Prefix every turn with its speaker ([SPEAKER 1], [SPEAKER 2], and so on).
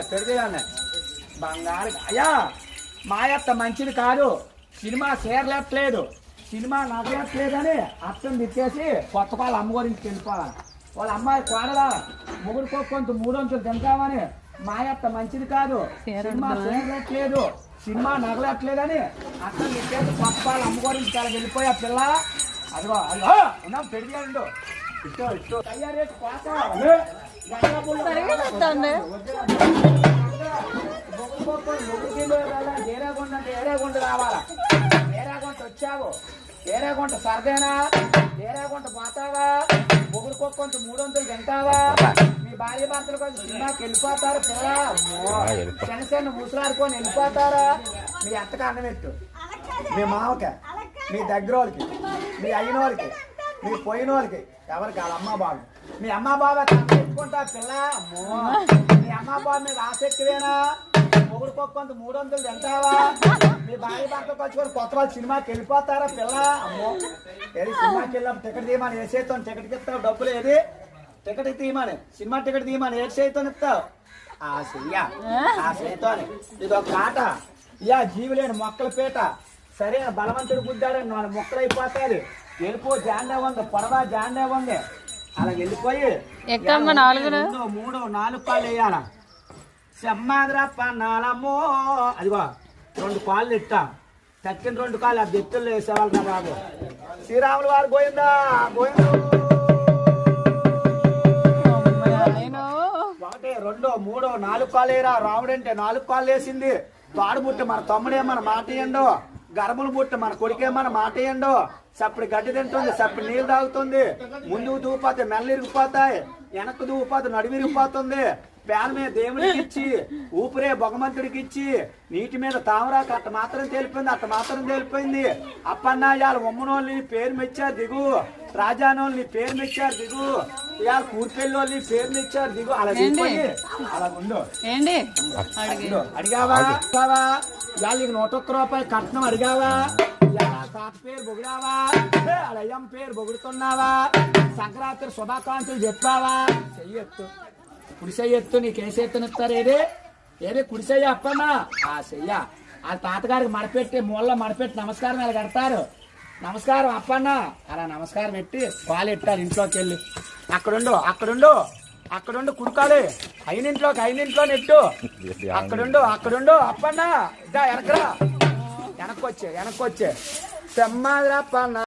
[SPEAKER 1] పెడిదిగానే బంగారు అయ్యా మాయత్త మంచిది కాదు. సినిమా చేరలేట్లేదు, సినిమా నగలేట్లేదని అర్థం తిట్టేసి కొత్త వాళ్ళ అమ్మ గురించి వెళ్ళిపోవాలి. వాళ్ళ అమ్మాయి కోడలా మొగుడు కొంత 300 తింటామని మాయత్త మంచిది కాదు. సినిమా చేరలేట్లేదు, సినిమా నగలేట్లేదని అర్థం తిట్టేసి కొత్త వాళ్ళ అమ్మ గురించి చాలా వెళ్ళిపోయా పిల్ల. అదిగో అదిగో ఉన్నాం పెడిగాడు ఇష్టం ఇష్టం తయారీ ఏరేగుంట రావాలా. ఏరేగుంట వచ్చావు, ఏరేగుంట సర్దేనా, ఏరేగుంట పోతావా, మొగుడు కొంత 300 తింటావా, మీ భార్య భర్తలు కొంచెం సినిమాకి వెళ్ళిపోతారు పిల్ల. చిన్న చిన్న ముసలాడుకొని వెళ్ళిపోతారా. మీ అత్తకి అన్నం పెట్టు, మీ మామకి, మీ దగ్గర వాళ్ళకి, మీ అయిన వాళ్ళకి, మీ పోయిన వాళ్ళకి, ఎవరికి వాళ్ళ అమ్మ బాబు. మీ అమ్మ బాబా తెచ్చుకుంటా పిల్ల. మీ అమ్మ బాబు మీద ఆసక్తివేనా, మొగుడు కొంత 300 తింటావా, మీ భార్య భర్త పచ్చుకొని కొత్త వాళ్ళు సినిమాకి వెళ్ళిపోతారా పిల్ల. అమ్మో ఏది సినిమాకి వెళ్ళాం టికెట్ తీయమని ఏ చేస్తాను, టికెట్కి ఇస్తావు డబ్బులు, ఏది టికెట్ తీయమని, సినిమా టికెట్ తీయమని ఏ చేస్తాను ఇస్తావు. ఆ చెయ్య ఆ చేతోని ఇది ఒక ఆట. ఇయా జీవులేని మొక్కల పీట. సరే బలవంతుడు గుద్దాడని 4 మొక్కలు అయిపోతాయి. వెళ్ళిపో జాండే ఉంది, పొడవా జాండే ఉంది. అలా వెళ్ళిపోయి 2, 3, 4 కాళ్ళు వేయాల. సెమ్మాదిరప్పన్నాలమ్మో అదిగో 2 కాళ్ళు ఇట్టా. తక్కిన 2 కాళ్ళు ఆ బెత్తుల్లో వేసేవాళ్ళు కదా బాబు. శ్రీరాములు వారు పోయిందా పోయిండు. 1, 2, 3, 4 కాళ్ళు వేయరా. రాముడు అంటే 4 కాళ్ళు వేసింది. తాడు బుట్ట మన తమ్ముడే మన మాట ఏండో, గర్భలు బుట్ట మన కొడుకే మన మాట ఏండో. సప్పుడు గడ్డి తింటుంది, సప్పుడు నీళ్ళు తాగుతుంది. ముందుకు దూపోతే మెల్ల ఇరిగిపోతాయి, వెనక్కు దూపోతే నడుము ఇరిగిపోతుంది. పేన మీద దేవుడికి ఇచ్చి, ఊపిరే భగవంతుడికి ఇచ్చి, నీటి మీద తామరాకు అట్ట మాత్రం తెలిపోయింది, అట్ట మాత్రం తెలిపోయింది. అప్పన్నా ఇవాళ ఉమ్మనోళ్ళని పేరు మెచ్చారు దిగు, రాజానోళ్ళని పేరు మెచ్చారు దిగు, ఇవాళ కూర్పెళ్ళోళ్ళని పేరు మెచ్చారు దిగు. అలా దిగిపోయి అలా ఉండు. అడిగావా ఇవాళ నీకు 101 రూపాయలు కట్నం అడిగావా, తాత పేరు బొగిడావా, అలా అయ్యం పేరు బొగుడుతున్నావా, సంక్రాంతి శుభాకాంక్షలు చెప్పావా. చెయ్యొత్తు కుడిసెయ్యొత్తు, నీకేసేత్తనిస్తారు. ఏది ఏది కుడిసెయ్య అప్పన్నా ఆ చెయ్య. ఆ తాతగారికి మడపెట్టి మూలలో మడపెట్టి నమస్కారం ఇలా కడతారు. నమస్కారం అప్పన్న అలా నమస్కారం పెట్టి పాలు ఎట్టారు. ఇంట్లోకి వెళ్ళి అక్కడుండు కుడుకాలి. అయినింట్లో నెట్టు. అక్కడుండు అప్పన్న ఇదా వెనకరా, వెనక్కొచ్చే సెమ్మాదిరప్పన్న.